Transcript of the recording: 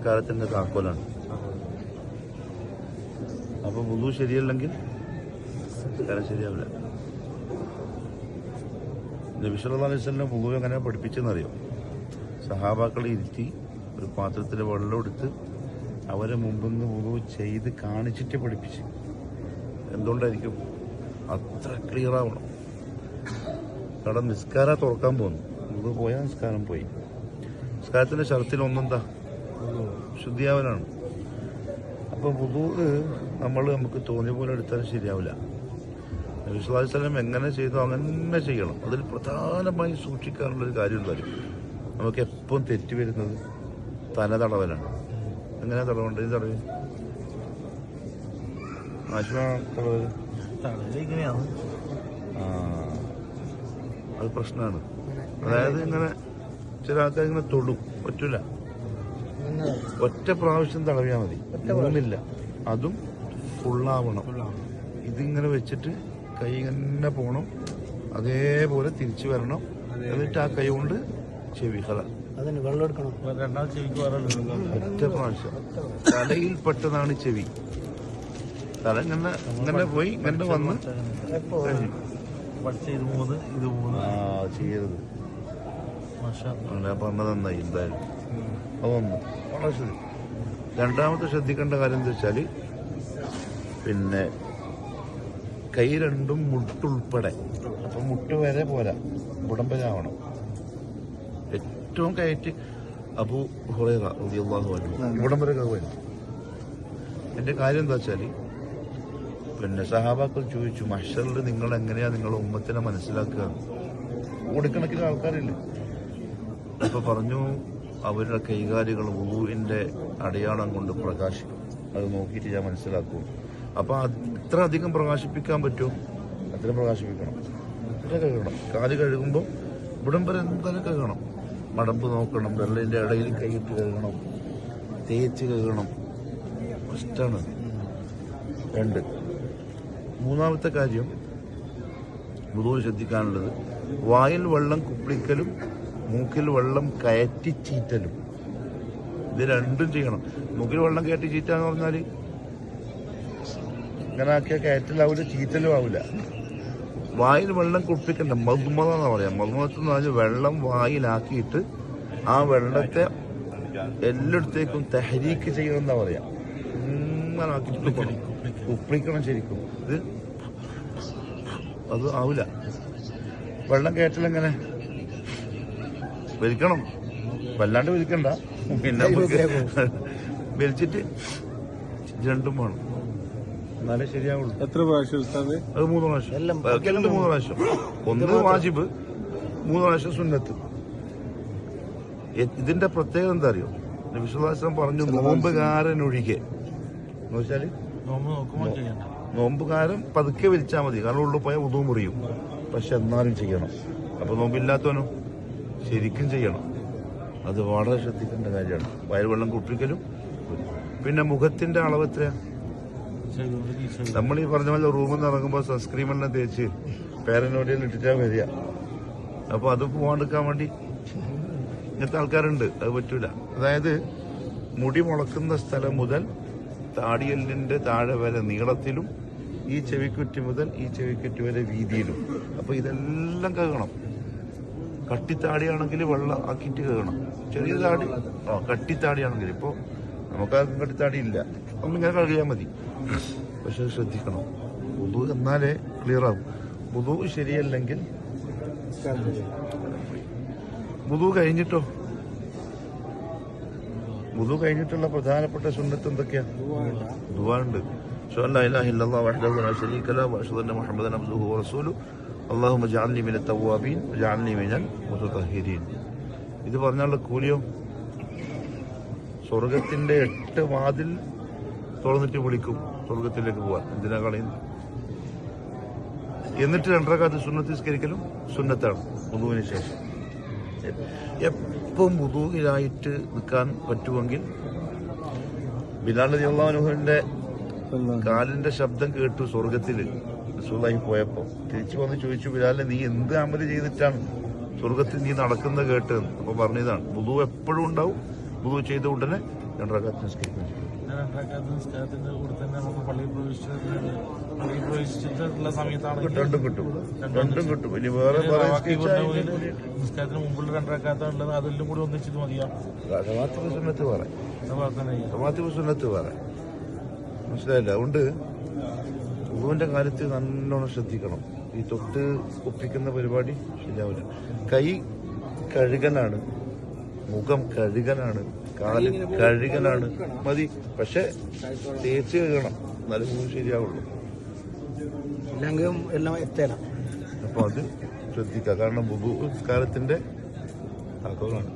നിസ്കാരത്തിന്റെ താക്കോലാണ്. അപ്പൊ വുളു ശരിയല്ലെങ്കിൽ നിസ്കാരം ശരിയാവില്ല. നബി സല്ലല്ലാഹു അലൈഹി വസല്ലം വുളു എങ്ങനെ പഠിപ്പിച്ചെന്നറിയോ? സഹാബാക്കളെ ഇരുത്തി ഒരു പാത്രത്തിൽ വെള്ളം എടുത്ത് അവരെ മുമ്പിൽ നിന്ന് വുളു ചെയ്ത് കാണിച്ചിട്ട് പഠിപ്പിച്ച്. എന്തുകൊണ്ടായിരിക്കും? അത്ര ക്ലിയർ ആവണം. കാരണം നിസ്കാരം തുറക്കാൻ പോകുന്നു, വുളു പോയാൽ നിസ്കാരം പോയി. നിസ്കാരത്തിന്റെ ഷർത്തിൽ ഒന്നെന്താ? ശുദ്ധിയാവലാണ്. അപ്പൊ വുളു നമുക്ക് തോന്നിയ പോലെ എടുത്താലും ശരിയാവില്ല. നബി സല്ലല്ലാഹു അലൈഹി വസല്ലം എങ്ങനെ ചെയ്തു അങ്ങനെ ചെയ്യണം. അതിൽ പ്രധാനമായി സൂക്ഷിക്കാനുള്ളൊരു കാര്യം എന്തായാലും നമുക്ക് എപ്പം തെറ്റ് വരുന്നത് തല തടവലാണ്. എങ്ങനെ തടവുണ്ട്? ഇത് തടവ് ഇങ്ങനെയാണ്. അത് പ്രശ്നമാണ്. അതായത് ഇങ്ങനെ ചില ആൾക്കാർ ഇങ്ങനെ തൊടും, പറ്റൂല. ഒറ്റ പ്രാവശ്യം തടവിയാൽ മതി, മൂന്നില്ല. അതും ഫുള്ളാവണം. ഇതിങ്ങനെ വെച്ചിട്ട് കൈ ഇങ്ങനെ പോകണം, അതേപോലെ തിരിച്ചു വരണം. എന്നിട്ട് ആ കൈ കൊണ്ട് ചെവി വെള്ളം എടുക്കണം. രണ്ടാമത് ചെവിക്ക് ഒറ്റ പ്രാവശ്യം. തലയിൽ പെട്ടതാണ് ചെവി. തല ഇങ്ങനെ പോയി ഇങ്ങനെ വന്ന് ചെയ്യരുത്. പറഞ്ഞത് നന്നായി. എന്തായാലും അതൊന്ന് വളരെ ശ്രദ്ധ. രണ്ടാമത്തെ ശ്രദ്ധിക്കേണ്ട കാര്യം എന്താ വെച്ചാല് പിന്നെ കൈ രണ്ടും മുട്ടുൾപ്പെടെ. അപ്പൊ മുട്ട് വരെ പോരാ, ഉടമ്പലാവണം. ഏറ്റവും കയറ്റി അബൂ ഹുറൈറ റളിയല്ലാഹു അൻഹു ഇവിടം വരെ കയറും. എന്റെ കാര്യം എന്താ വെച്ചാല് പിന്നെ സഹാബാക്കൾ ചോദിച്ചു, മഹ്ശറിൽ നിങ്ങൾ എങ്ങനെയാ നിങ്ങളുടെ ഉമ്മത്തിനെ മനസ്സിലാക്കുക? കോടിക്കണക്കിന് ആൾക്കാരില്ലേ. അപ്പൊ പറഞ്ഞു, അവരുടെ കൈകാലുകൾ വുളുവിന്റെ അടയാളം കൊണ്ട് പ്രകാശിക്കും. അത് നോക്കിയിട്ട് ഞാൻ മനസ്സിലാക്കും. അപ്പൊ അത്ര അധികം പ്രകാശിപ്പിക്കാൻ പറ്റുമോ അത്രയും പ്രകാശിപ്പിക്കണം. അത്ര കഴുകണം. കാല് കഴുകുമ്പോൾ ഇവിടം വരെ എന്തായാലും കഴുകണം. മടമ്പ് നോക്കണം, വെള്ളത്തിന്റെ ഇടയിൽ കൈയിട്ട് കഴുകണം, തേച്ച് കഴുകണം. ഇഷ്ടമാണ്. രണ്ട്. മൂന്നാമത്തെ കാര്യം വുളൂവിൽ ശ്രദ്ധിക്കാനുള്ളത് വായിൽ വെള്ളം കുപ്പിളിക്കലും മൂക്കിൽ വെള്ളം കയറ്റി ചീറ്റലും. ഇത് രണ്ടും ചെയ്യണം. മൂക്കിൽ വെള്ളം കയറ്റി ചീറ്റാന്ന് പറഞ്ഞാൽ ഇങ്ങനെ ആക്കിയ കയറ്റലാവില്ല, ചീറ്റലും ആവില്ല. വായിൽ വെള്ളം കുപ്പിക്കണ്ട, മധുമത എന്ന് പറയാം. മധുമതെന്ന് പറഞ്ഞാൽ വെള്ളം വായിലാക്കിയിട്ട് ആ വെള്ളത്തെ എല്ലായിടത്തേക്കും തെഹരീക്ക് ചെയ്യണം എന്നാ പറയാം. ഇങ്ങനെ ആക്കിയിട്ട് കുപ്പിക്കണം ശരിക്കും. ഇത് അത് ആവില്ല. വെള്ളം കയറ്റലെങ്ങനെ? വലിക്കണം, വല്ലാണ്ട് വലിക്കണ്ട. പിന്നെ വലിച്ചിട്ട് രണ്ടും വേണം, എന്നാലേ ശരിയാവുള്ളൂ. എത്ര പ്രാവശ്യം? അത് 3 പ്രാവശ്യം. 3 പ്രാവശ്യം. 1 വാജിബ്, 3 പ്രാവശ്യം സുന്നത്ത്. ഇതിന്റെ പ്രത്യേകത എന്താ അറിയോ? നബി സല്ലല്ലാഹു അലൈഹി വസല്ലം പറഞ്ഞു, നോമ്പുകാരനൊഴികെ എന്ന് വെച്ചാല് നോമ്പുകാരൻ പതുക്കെ വലിച്ചാൽ മതി. കാരണം ഉള്ളിൽ പോയാൽ ഉദു മുറിയും. പക്ഷെ എന്നാലും ചെയ്യണം. അപ്പൊ നോമ്പില്ലാത്തവനോ ശരിക്കും ചെയ്യണം. അത് വളരെ ശ്രദ്ധിക്കേണ്ട കാര്യമാണ്. വയറുവെള്ളം കുപ്പിക്കലും. പിന്നെ മുഖത്തിന്റെ അളവ് എത്രയാ? നമ്മൾ ഈ പറഞ്ഞ പോലെ റൂമിൽ നിന്ന് ഇറങ്ങുമ്പോൾ സൺസ്ക്രീം എല്ലാം തേച്ച് പേരനോടിയിൽ ഇട്ടിട്ടാ വരിക. അപ്പൊ അത് പോവാണ്ടിരിക്കാൻ വേണ്ടി ഇങ്ങനത്തെ ആൾക്കാരുണ്ട്. അത് പറ്റൂല. അതായത് മുടി മുളക്കുന്ന സ്ഥലം മുതൽ താടിയലിന്റെ താഴെ വരെ നീളത്തിലും ഈ ചെവിക്കുറ്റി മുതൽ ഈ ചെവിക്കുറ്റി വരെ വീതിയിലും. അപ്പൊ ഇതെല്ലാം കഴുകണം. കട്ടിത്താടിയാണെങ്കിൽ വെള്ളം ആക്കിയിട്ട് കഴുകണം. ചെറിയ താടി കട്ടിത്താടിയാണെങ്കിൽ, ഇപ്പൊ നമുക്കാർക്കും കട്ടിത്താടി ഇല്ല, ഒന്നിങ്ങനെ കഴുകിയാൽ മതി. പക്ഷെ ശ്രദ്ധിക്കണം, വുളു എന്നാലേ ക്ലിയർ ആവും. വുളു ശരിയല്ലെങ്കിൽ വുളു കഴിഞ്ഞിട്ടോ? വുളു കഴിഞ്ഞിട്ടുള്ള പ്രധാനപ്പെട്ട സുന്നത്ത് എന്തൊക്കെയാ? ദുആ ഉണ്ട്. അശ്ഹദു ലാ ഇലാഹ ഇല്ലല്ലാഹു വഹ്ദഹു ലാ ശരീക ലഹു വഅശ്ഹദു അന്ന മുഹമ്മദൻ അബ്ദുഹു വറസൂലുഹു അല്ലാഹുമ്മ ജഅൽനി മിനൽ തവ്വാബീൻ വജഅൽനി മിനൽ മുതതഹിരീൻ. ഇത് പറഞ്ഞാലുള്ള കൂലിയോ? സ്വർഗത്തിന്റെ 8 വാതിൽ തുറന്നിട്ട് വിളിക്കും സ്വർഗത്തിലേക്ക് പോവാൻ. എന്തിനാ കളയുന്നത്? എന്നിട്ട് 2 റക്അത്ത് സുന്നത്ത് നിസ്കരിക്കലും സുന്നത്താണ് വുളുവിന് ശേഷം. എപ്പം വുളുവിലായിട്ട് നിൽക്കാൻ പറ്റുമെങ്കിൽ, ബിലാൽ റളിയല്ലാഹു അൻഹുവിന്റെ കാലിന്റെ ശബ്ദം കേട്ടു സ്വർഗത്തില് റസൂലുള്ളാഹി പോയപ്പോ. തിരിച്ചു വന്ന് ചോദിച്ചു, ബിലാലെ നീ എന്ത് അമല് ചെയ്തിട്ടാണ് സ്വർഗത്തിൽ നീ നടക്കുന്നത് കേട്ടതെന്ന്. അപ്പൊ പറഞ്ഞതാണ്, വുളു എപ്പോഴും ഉണ്ടാവും. വുളു ചെയ്ത ഉടനെ രണ്ടരക്കാലത്ത് നിസ്കരിക്കാൻ ചെയ്യും. രണ്ടരക്കാലത്ത് നിസ്കാരത്തിന്റെ കൂടെ തന്നെ നമുക്ക് പള്ളിയിൽ പ്രവേശിച്ചിട്ടുള്ള സമയത്താണ് രണ്ടും കിട്ടും. ഇനി വേറെ നിസ്കാരത്തിന് മുമ്പുള്ള രണ്ടരക്കാലത്താണ് ഉള്ളത്. അതെല്ലാം കൂടി ഒന്നിച്ചിട്ട് മതിയാ. റവാത്തിബ് സുന്നത്ത് വേറെ, റവാത്തിബ് സുന്നത്ത് വേറെ, മനസ്സിലായില്ല. അതുകൊണ്ട് ഉളുവിന്റെ കാര്യത്തിൽ നല്ലോണം ശ്രദ്ധിക്കണം. ഈ തൊട്ട് ഒപ്പിക്കുന്ന പരിപാടി ശരിയാവില്ല. കൈ കഴുകനാണ്, മുഖം കഴുകനാണ്, കാല് കഴുകനാണ് മതി. പക്ഷെ തേച്ച് കഴുകണം, എന്നാലും മുഖം ശരിയാവുള്ളൂ. എല്ലാം എത്തണം. അപ്പൊ അത് ശ്രദ്ധിക്കുക. കാരണം ബുബു നിസ്കാരത്തിന്റെ ഭാഗമാണ്.